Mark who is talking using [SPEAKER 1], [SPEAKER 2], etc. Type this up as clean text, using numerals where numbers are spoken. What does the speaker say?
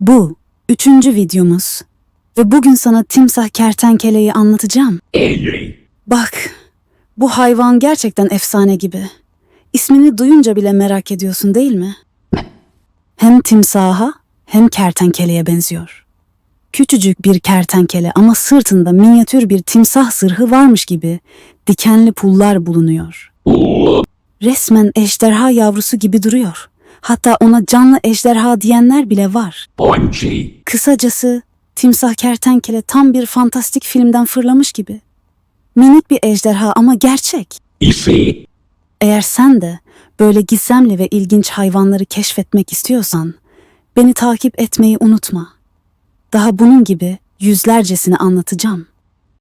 [SPEAKER 1] Bu üçüncü videomuz ve bugün sana timsah kertenkeleyi anlatacağım. Bak, bu hayvan gerçekten efsane gibi. İsmini duyunca bile merak ediyorsun değil mi? Hem timsaha hem kertenkeleye benziyor. Küçücük bir kertenkele ama sırtında minyatür bir timsah zırhı varmış gibi dikenli pullar bulunuyor. Resmen ejderha yavrusu gibi duruyor. Hatta ona canlı ejderha diyenler bile var. Kısacası timsah kertenkele tam bir fantastik filmden fırlamış gibi. Minik bir ejderha ama gerçek. Eğer sen de böyle gizemli ve ilginç hayvanları keşfetmek istiyorsan beni takip etmeyi unutma. Daha bunun gibi yüzlercesini anlatacağım.